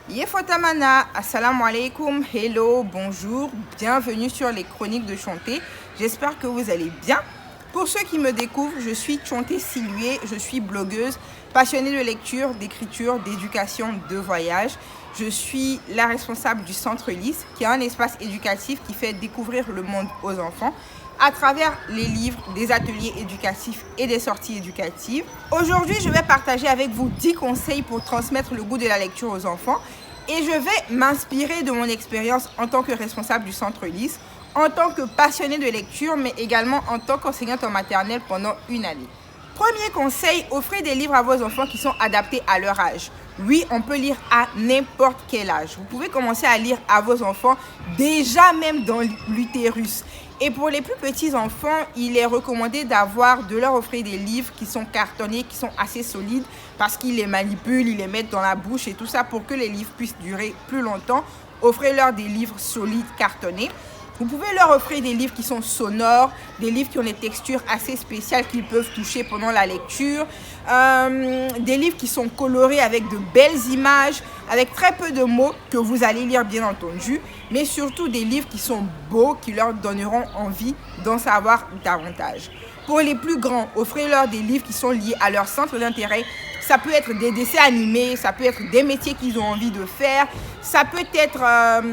Yefotamana, assalamu alaikum, hello, bonjour, bienvenue sur les chroniques de Chonté. J'espère que vous allez bien. Pour ceux qui me découvrent, je suis Chonté Silué, je suis blogueuse, passionnée de lecture, d'écriture, d'éducation, de voyage. Je suis la responsable du Centre Lys, qui est un espace éducatif qui fait découvrir le monde aux enfants à travers les livres, des ateliers éducatifs et des sorties éducatives. Aujourd'hui, je vais partager avec vous 10 conseils pour transmettre le goût de la lecture aux enfants et je vais m'inspirer de mon expérience en tant que responsable du Centre Lys, en tant que passionnée de lecture, mais également en tant qu'enseignante en maternelle pendant une année. Premier conseil, offrez des livres à vos enfants qui sont adaptés à leur âge. Oui, on peut lire à n'importe quel âge. Vous pouvez commencer à lire à vos enfants déjà même dans l'utérus. Et pour les plus petits enfants, il est recommandé de leur offrir des livres qui sont cartonnés, qui sont assez solides, parce qu'ils les manipulent, ils les mettent dans la bouche et tout ça pour que les livres puissent durer plus longtemps. Offrez-leur des livres solides, cartonnés. Vous pouvez leur offrir des livres qui sont sonores, des livres qui ont des textures assez spéciales qu'ils peuvent toucher pendant la lecture, des livres qui sont colorés avec de belles images, avec très peu de mots que vous allez lire bien entendu, mais surtout des livres qui sont beaux, qui leur donneront envie d'en savoir davantage. Pour les plus grands, offrez-leur des livres qui sont liés à leur centre d'intérêt. Ça peut être des dessins animés, ça peut être des métiers qu'ils ont envie de faire, ça peut être...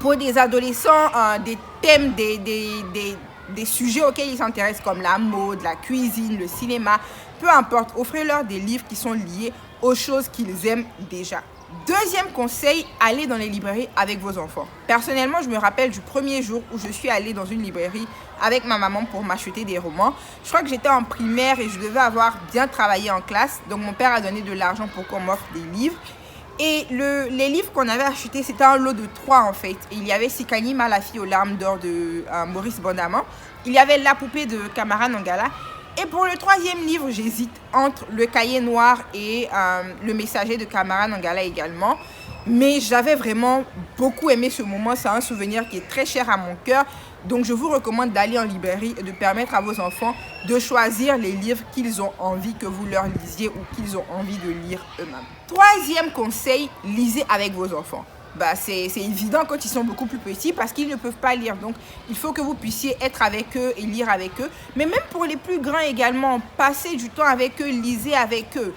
pour des adolescents, des thèmes, des sujets auxquels ils s'intéressent comme la mode, la cuisine, le cinéma, peu importe, offrez-leur des livres qui sont liés aux choses qu'ils aiment déjà. Deuxième conseil, allez dans les librairies avec vos enfants. Personnellement, je me rappelle du premier jour où je suis allée dans une librairie avec ma maman pour m'acheter des romans. Je crois que j'étais en primaire et je devais avoir bien travaillé en classe, donc mon père a donné de l'argent pour qu'on m'offre des livres. Et les livres qu'on avait achetés, c'était un lot de 3 en fait. Et il y avait Sikanima, la fille aux larmes d'or de Maurice Bondaman. Il y avait La poupée de Camara Nangala. Et pour le 3e livre, j'hésite entre Le cahier noir et Le messager de Camara Nangala également. Mais j'avais vraiment beaucoup aimé ce moment. C'est un souvenir qui est très cher à mon cœur. Donc je vous recommande d'aller en librairie et de permettre à vos enfants de choisir les livres qu'ils ont envie que vous leur lisiez ou qu'ils ont envie de lire eux-mêmes. 3e conseil, lisez avec vos enfants. C'est évident quand ils sont beaucoup plus petits parce qu'ils ne peuvent pas lire. Donc, il faut que vous puissiez être avec eux et lire avec eux. Mais même pour les plus grands également, passez du temps avec eux, lisez avec eux.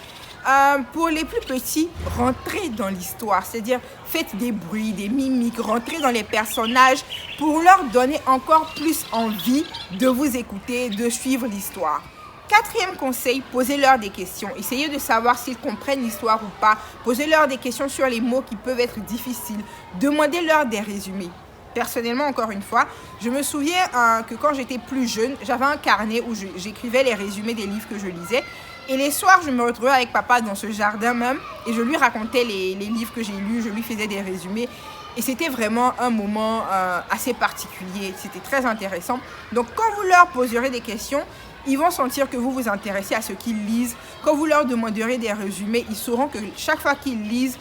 Pour les plus petits, rentrez dans l'histoire, c'est-à-dire faites des bruits, des mimiques, rentrez dans les personnages pour leur donner encore plus envie de vous écouter, de suivre l'histoire. 4e conseil, posez-leur des questions. Essayez de savoir s'ils comprennent l'histoire ou pas. Posez-leur des questions sur les mots qui peuvent être difficiles. Demandez-leur des résumés. Personnellement, encore une fois, je me souviens que quand j'étais plus jeune, j'avais un carnet où j'écrivais les résumés des livres que je lisais. Et les soirs, je me retrouvais avec papa dans ce jardin même et je lui racontais les livres que j'ai lus, je lui faisais des résumés. Et c'était vraiment un moment assez particulier, c'était très intéressant. Donc quand vous leur poserez des questions, ils vont sentir que vous vous intéressez à ce qu'ils lisent. Quand vous leur demanderez des résumés, ils sauront que chaque fois qu'ils lisent,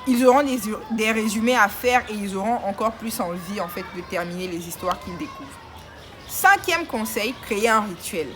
ils auront des résumés à faire et ils auront encore plus envie en fait, de terminer les histoires qu'ils découvrent. 5e conseil, créez un rituel.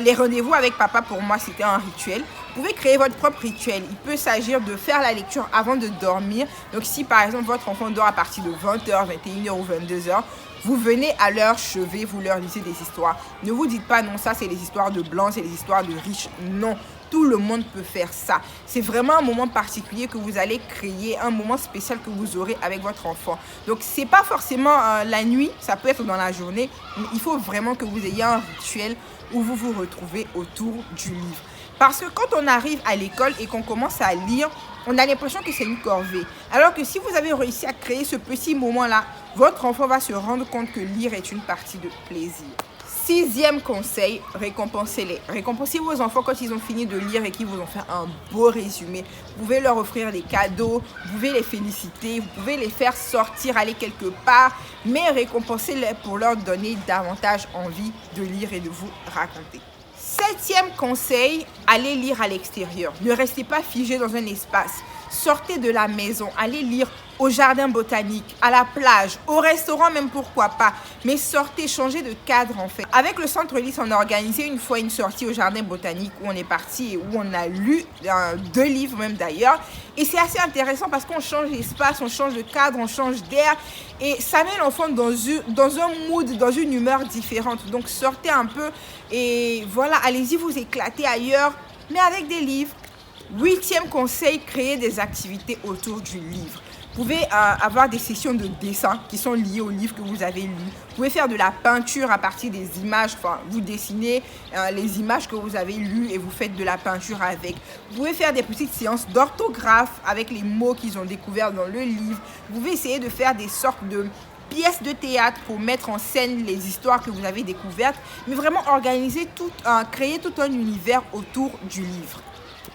Les rendez-vous avec papa, pour moi, c'était un rituel. Vous pouvez créer votre propre rituel. Il peut s'agir de faire la lecture avant de dormir. Donc, si par exemple, votre enfant dort à partir de 20h, 21h ou 22h, vous venez à leur chevet, vous leur lisez des histoires. Ne vous dites pas, non, ça, c'est les histoires de blancs, c'est les histoires de riches. Non, tout le monde peut faire ça. C'est vraiment un moment particulier que vous allez créer, un moment spécial que vous aurez avec votre enfant. Donc, c'est pas forcément la nuit, ça peut être dans la journée, mais il faut vraiment que vous ayez un rituel où vous vous retrouvez autour du livre. Parce que quand on arrive à l'école et qu'on commence à lire, on a l'impression que c'est une corvée. Alors que si vous avez réussi à créer ce petit moment-là, votre enfant va se rendre compte que lire est une partie de plaisir. 6e conseil, récompensez-les. Récompensez vos enfants quand ils ont fini de lire et qu'ils vous ont fait un beau résumé. Vous pouvez leur offrir des cadeaux, vous pouvez les féliciter, vous pouvez les faire sortir, aller quelque part, mais récompensez-les pour leur donner davantage envie de lire et de vous raconter. 7e conseil, allez lire à l'extérieur. Ne restez pas figé dans un espace. Sortez de la maison, allez lire au jardin botanique, à la plage, au restaurant même, pourquoi pas. Mais sortez, changez de cadre en fait. Avec le Centre Lys, on a organisé une fois une sortie au jardin botanique où on est parti et où on a lu 2 livres même d'ailleurs. Et c'est assez intéressant parce qu'on change d'espace, on change de cadre, on change d'air. Et ça met l'enfant dans un mood, dans une humeur différente. Donc sortez un peu et voilà, allez-y vous éclater ailleurs, mais avec des livres. 8e conseil, créer des activités autour du livre. Vous pouvez avoir des sessions de dessin qui sont liées au livre que vous avez lu. Vous pouvez faire de la peinture à partir des images. Enfin, vous dessinez les images que vous avez lues et vous faites de la peinture avec. Vous pouvez faire des petites séances d'orthographe avec les mots qu'ils ont découverts dans le livre. Vous pouvez essayer de faire des sortes de pièces de théâtre pour mettre en scène les histoires que vous avez découvertes. Mais vraiment organiser créer tout un univers autour du livre.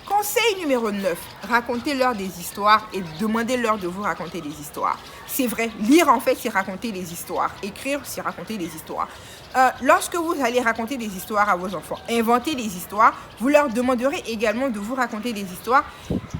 Conseil numéro 9, racontez-leur des histoires et demandez-leur de vous raconter des histoires. C'est vrai, lire en fait, c'est raconter des histoires. Écrire, c'est raconter des histoires. Lorsque vous allez raconter des histoires à vos enfants, inventer des histoires, vous leur demanderez également de vous raconter des histoires.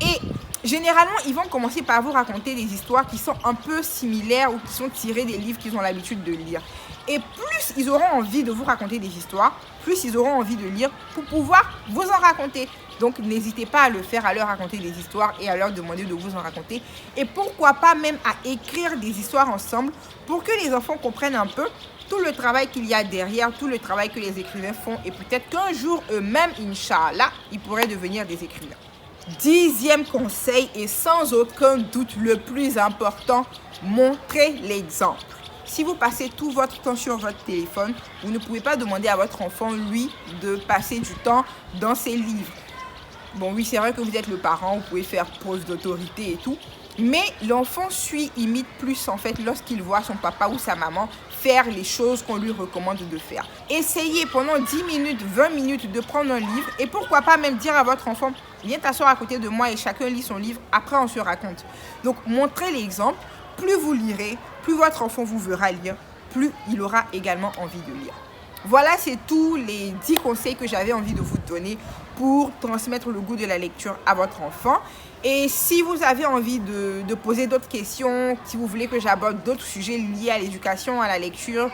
Et généralement, ils vont commencer par vous raconter des histoires qui sont un peu similaires ou qui sont tirées des livres qu'ils ont l'habitude de lire. Et plus ils auront envie de vous raconter des histoires, plus ils auront envie de lire pour pouvoir vous en raconter. Donc, n'hésitez pas à le faire, à leur raconter des histoires et à leur demander de vous en raconter. Et pourquoi pas même à écrire des histoires ensemble pour que les enfants comprennent un peu tout le travail qu'il y a derrière, tout le travail que les écrivains font. Et peut-être qu'un jour, eux-mêmes, Inch'Allah, ils pourraient devenir des écrivains. 10e conseil et sans aucun doute le plus important, montrez l'exemple. Si vous passez tout votre temps sur votre téléphone, vous ne pouvez pas demander à votre enfant, lui, de passer du temps dans ses livres. Bon, oui, c'est vrai que vous êtes le parent, vous pouvez faire preuve d'autorité et tout. Mais l'enfant imite plus en fait lorsqu'il voit son papa ou sa maman faire les choses qu'on lui recommande de faire. Essayez pendant 10 minutes, 20 minutes de prendre un livre et pourquoi pas même dire à votre enfant, viens t'asseoir à côté de moi et chacun lit son livre, après on se raconte. Donc montrez l'exemple, plus vous lirez, plus votre enfant vous verra lire, plus il aura également envie de lire. Voilà, c'est tous les 10 conseils que j'avais envie de vous donner pour transmettre le goût de la lecture à votre enfant. Et si vous avez envie de poser d'autres questions, si vous voulez que j'aborde d'autres sujets liés à l'éducation, à la lecture,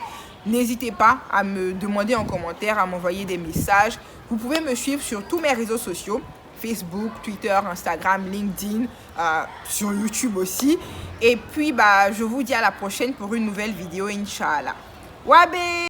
n'hésitez pas à me demander en commentaire, à m'envoyer des messages. Vous pouvez me suivre sur tous mes réseaux sociaux, Facebook, Twitter, Instagram, LinkedIn, sur YouTube aussi. Et puis, je vous dis à la prochaine pour une nouvelle vidéo, Inch'Allah. Wabé!